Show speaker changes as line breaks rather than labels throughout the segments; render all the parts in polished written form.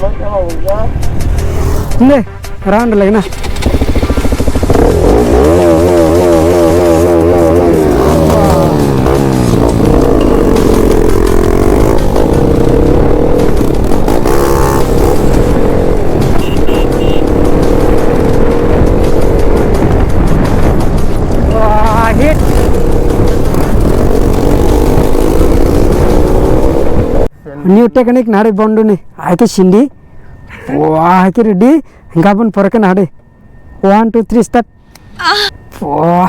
Nih, round lagi nah. New technique nari bondu ni, aike sindi, wah aike ready, gabun porke nari, 1 2 3 start, wah.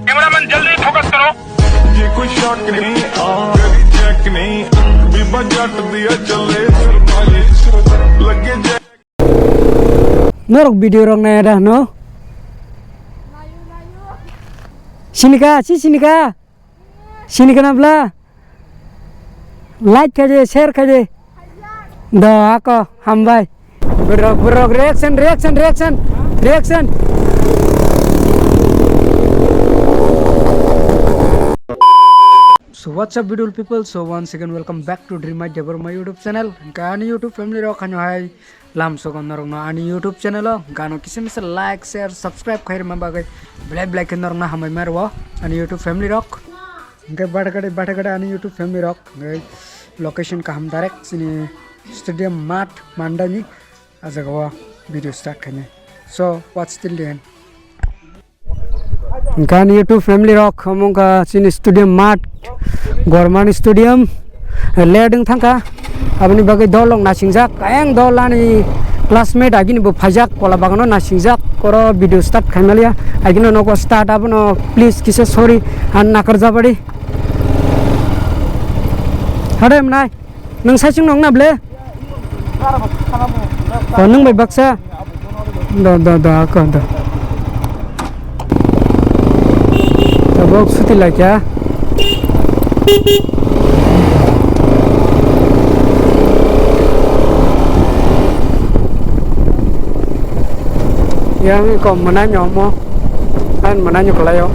Cameraman जल्दी focus करो।
ये कोई shot नहीं करी check नहीं बीबा जट दिया चले लगे
Norok video orang na ada no. Sini ka na bla. Like kaje, share kaje. Dah ako hambai. Bro reaction. So what's up beautiful people? So once again welcome back to Dream My Jabber my YouTube channel. Kani YouTube family ro khanyo hai lam so gonor na ani YouTube channel lo gano kisim se like share subscribe khair ma bagai black kendor na hamai marwa ani YouTube family rock ngai bata ani YouTube family rock ngai location ka ham direct sini stadium mat mandani ajaga video start khane. So watch till the end. Kan YouTube family rock hamong ka sini stadium mat Gorman stadium ledeng thangka abni bagai dolong nasingjak ayang dolani classmate agini bo phajak kola bagano nasingjak koro video start khainalia agino noko start abono please kise sorry an nakar jabadi hadem nai nang saching nong na ble ko nang bai baksa da ka da tabok suti la kya yang còn mà nói nhỏ mo anh mà nói nhục lại không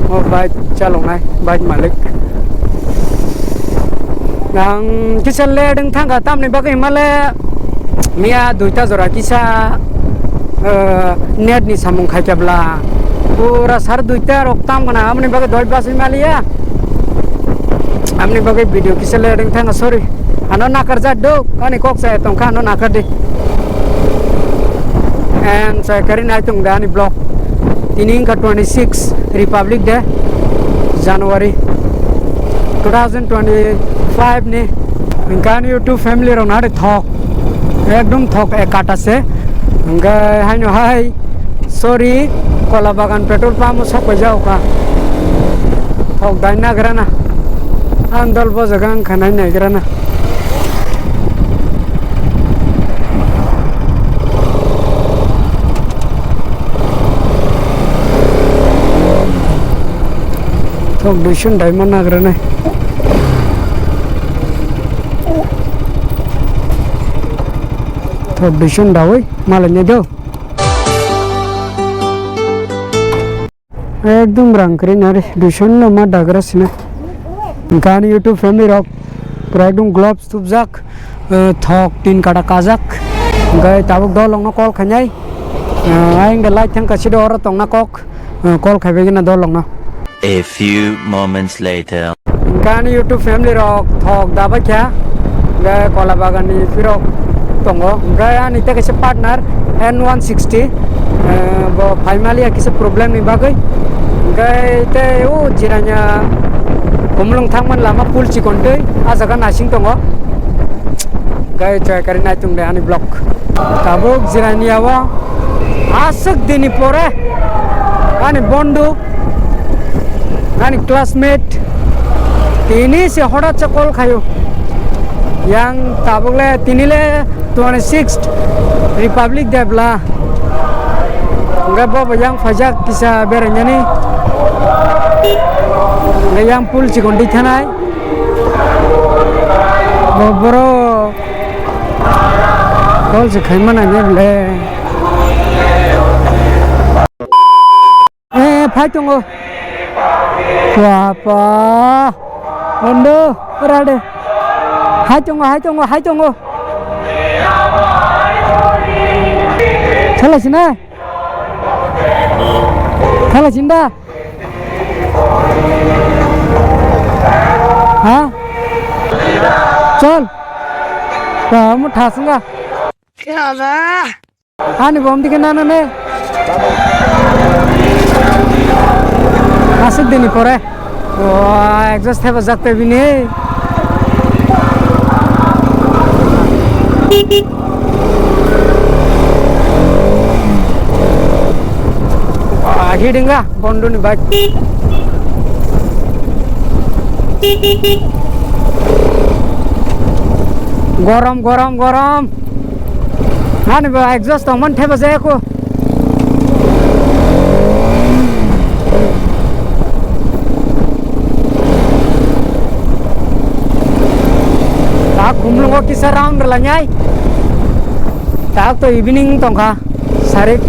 một bài cha lồng này bài mà lịch đang kisah le đứng thang cả tam này bác em mà mia duita zora kisah net ni samung khai chabla pura sar duita rok tam kana amne bác doi bas malia amne bác video kisah le đứng thang sorry ano nakar jat do ani kok saya tongka ano nakar di and saya kari na itong dani block tining ka 26 Republic Day January 2025 ni kan YouTube family ro na thok ekdom thok ekata se nga haino hai sorry kola bagan petrol pump sok bajau ka thok daina grana andal bo jagang khanai nai grana thok dusun diamond na grana thok dusun dawai malanya do ekdom rang kri nare dusun na ma dagra sine kan YouTube family rock ekdom gloves tubjak thok tin kada kajak gai tabuk dolong na call khanyai aing da like thang ka sido ora tong na kok call khaibe na dolong na.
A few moments later.
Kan YouTube family rock thok daba kya gai kola bagan ni firok tongo gai ani te kise partner N160 bo finally kise problem ni bagai gai te u jiranya kumlung thangman lama pul chikonde ajaga nasing tongo gai try kari na tung de ani block tabuk jirani awa asak dini pore ani bondu ani classmate tini se hoda chakol khayo yang tabukle tinile 26th Republic Day bla enggak bawa yang fajak kisah berenya ni yang pul cikondi thanai boro kol se khaimana ne ble फाइ दङ बापा बन्दु रादे high दङ खेलासिना दा हा चल kamu tas enggak?
Kenapa?
Ani bom dikenana nih? Asik deh nih kore. Wah, exhaust hebat zakte bini. Wah, hidi enggak? Bondo nih bike. गरम हानि बा एग्जॉस्ट मन थे बजे को ता खुमलंगो किसा राउंड लान्याय ता तो इवनिंग तंखा सारिक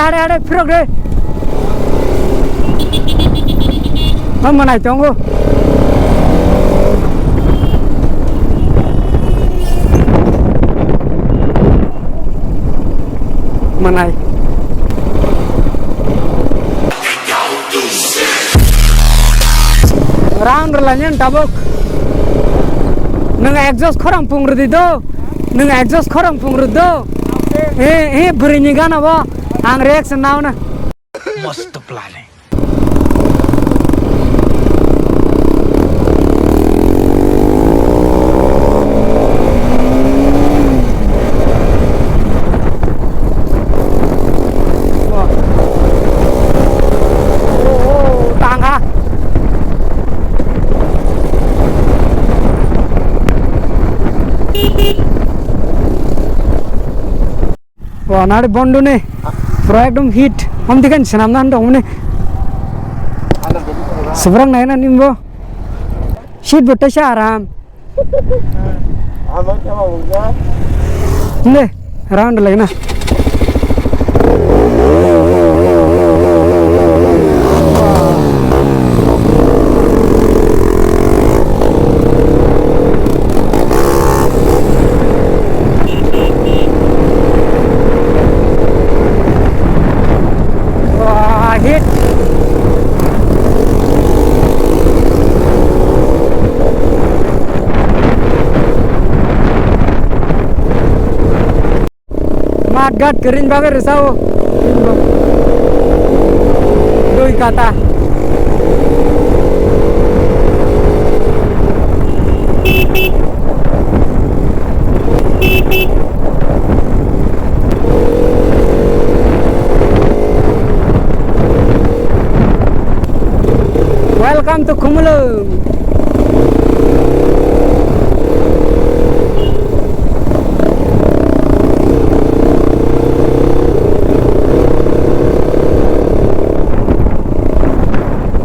Hade firok deh. Mana itu aku? Mana? Round lanjut tabok. Neng exhaust korang pungur itu. Neng exhaust korang pungur itu. Berinyi kan apa? Ang reaction now na.
मस्त प्लान है.
Tangga. Wah, nari bondo nih. Pro एकदम hit हम दिखान senam nan dong ne seberang naik na nimbo shit bote aram ne round lagi na Gat kering banget risau. Doi kata. Welcome to Kumulung.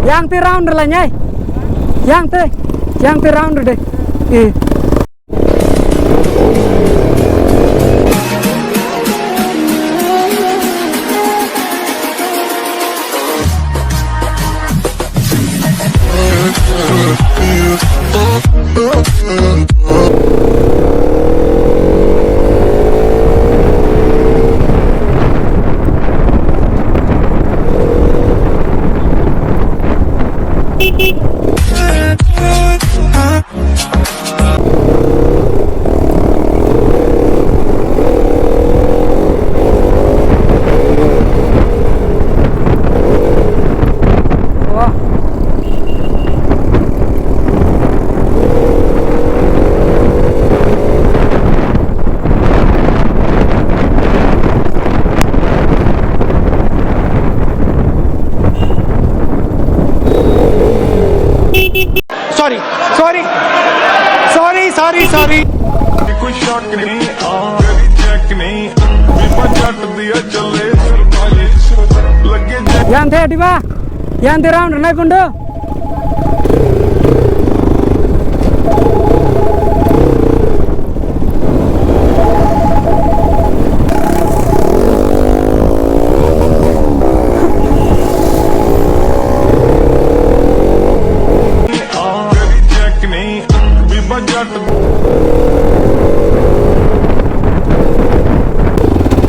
Yang ti round lah nyai, yang ti round deh.
sorry कोई शक नहीं तेरी check नहीं बीबा जट दिया चले लगे
Yang teh di ba? Yang teh round naik bundu.
तेरी check नहीं बीबा जट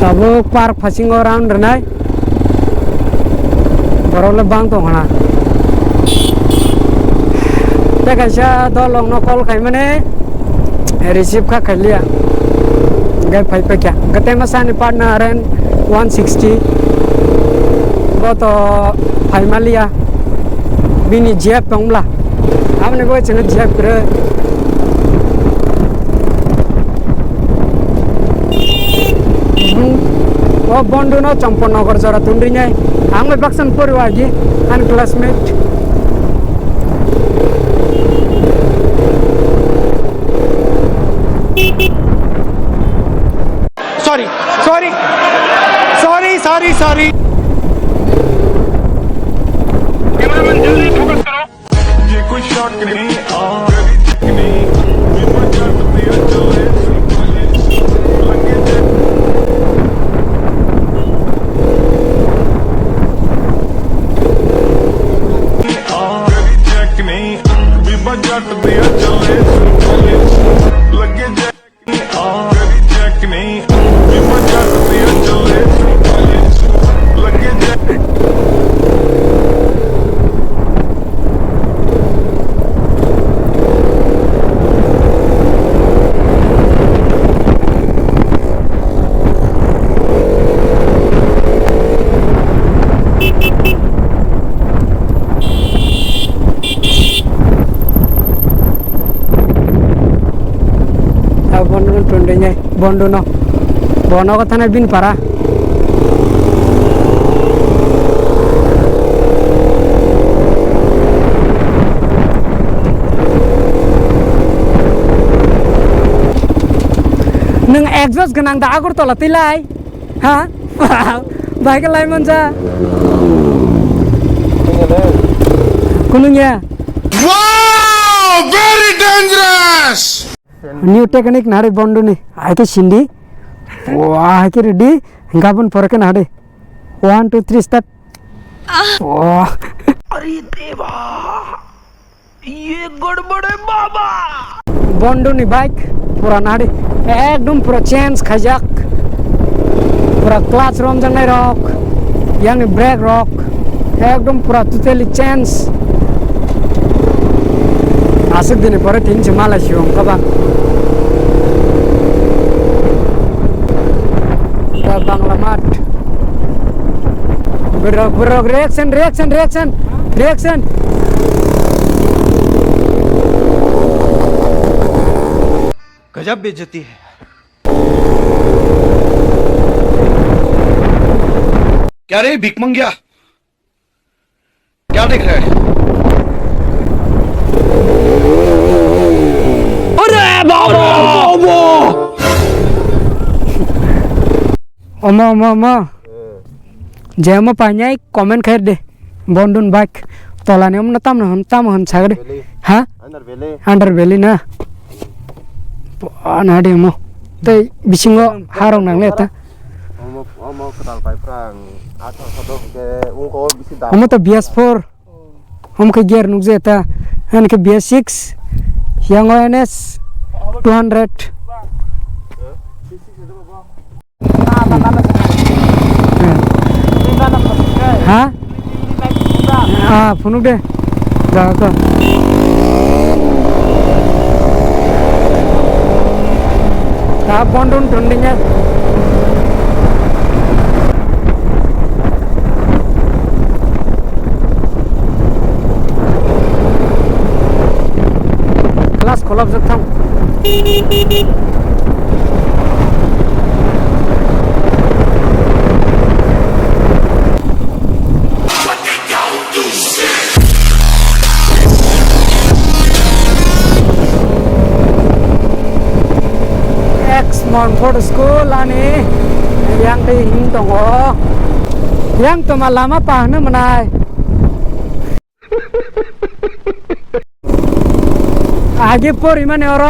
Tabuk park passing around naik. Baru bang tuh mana? Teka siya dolong no call kay mana? Receive ka kaliya. Gak pay pa kya? Kate masani partner ren 160. Boto pay maliya. Bini jeb pangla. Amne ko chene jeb kre. Oh bondu no campur no kerja ratundrinya. Angwe baksan puri lagi, kan classmate.
Sorry.
Cameraman जल्दी focus करो
ये कोई shot नहीं तेरी check नहीं बीबा जट दिया चले लगे चेक तेरी चेक नहीं बीबा जट दिया चले लगे चेक तेरी चेक नहीं बीबा जट दिया चले लगे check
Bondu tundinya, bondu no, bono ko tanah bin para. Neng exhaust genang da agur tola tilai, ha? Baik lai manja. Kunungnya.
Wow! Very dangerous!
New technique nari bondu ni. Aike sindi. Wah, aike ready. Enggak pun porke nari. 1, 2, 3 step. Wah.
अरे देवा ये गड़बड़ है बाबा
Bondu ni bike pura nari. Ekdom pura chains khajak. Pura clutch rom jangai rock. Yang ni brake rock. Ekdom pura totally chains. Asik dini pore tin cemala siung kabang. Bang lamat. Berok reaction.
गजब बेइज्जती है क्या रे भिख मंगिया क्या देख रहा है
Oma. Jema panyai komen khair de. Bondun bike. Tolane om natam han sagde. Ha? Under belly na. Ana de mo. Te bisingo harong nang leta. Om to BS4. Om ke gear nuk zeta. Han ke BS6. Yang ONS 200. Ha? Ah, punuk deh. Jaga. Tahap bondun trendingnya. Kelas kolab zetang. Montfort School ani yang ke hing tongo yang to lama pahna manai आगे पोरी माने और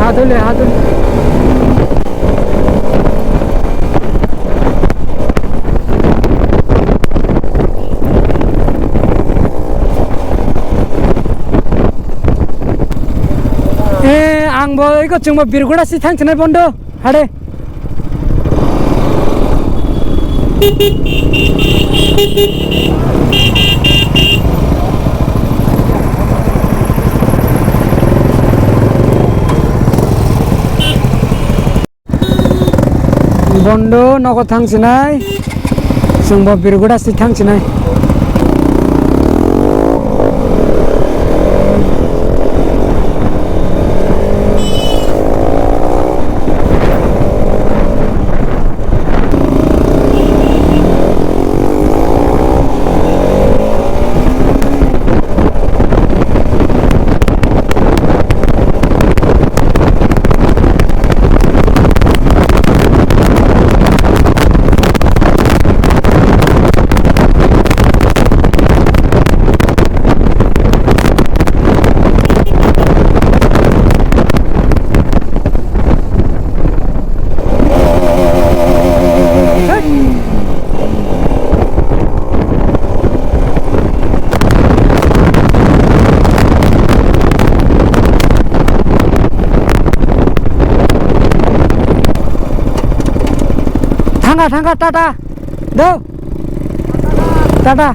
हाथुले हाथुले आंबो eco चुंबो बिरगुड़ा सी थांचनाय बंदो हाडे बंदो नगो थांचनाय चुंबो बिरगुड़ा सी थांचनाय थांगा टाटा दो टाटा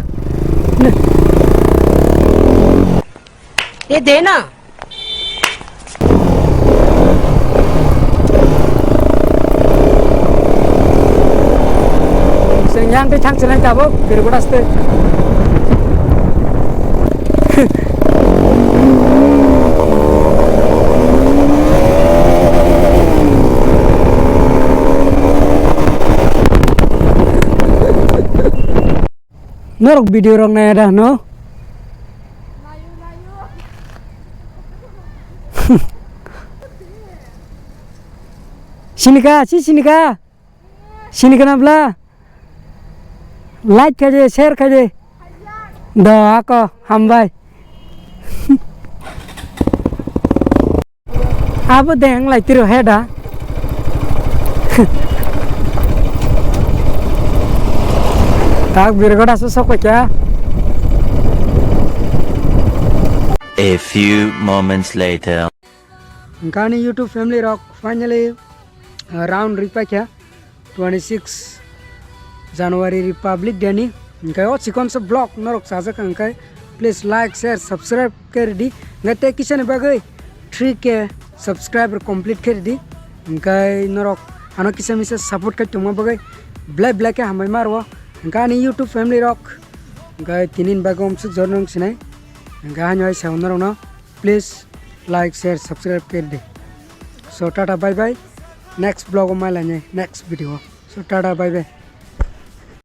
ये देना
yang di थांचनाय दाबो बिरगुड़ासते Norok video rong na dah no. Sini ka nabla. Like kaje, share kaje. Dah ako hambai. Abo deng like tiro heda. Tak बिरगुड़ा से सब क्या
A few moments later.
Kani YouTube family rock finally round ripa क्या 26 January Republic Day ni इनका और chicken से blog नरक साजा का इनका please like share subscribe कर दी गते किशन बगै 3K subscriber complete कर दी इनका नरक अनो किशन में से support कर तुम बगै black है हमें मारवा Gani YouTube family rock gai tinin bagom se jornong sinai gani oi saunarona please like share subscribe kar de so tata bye bye next vlog ma lane next video so tata bye bye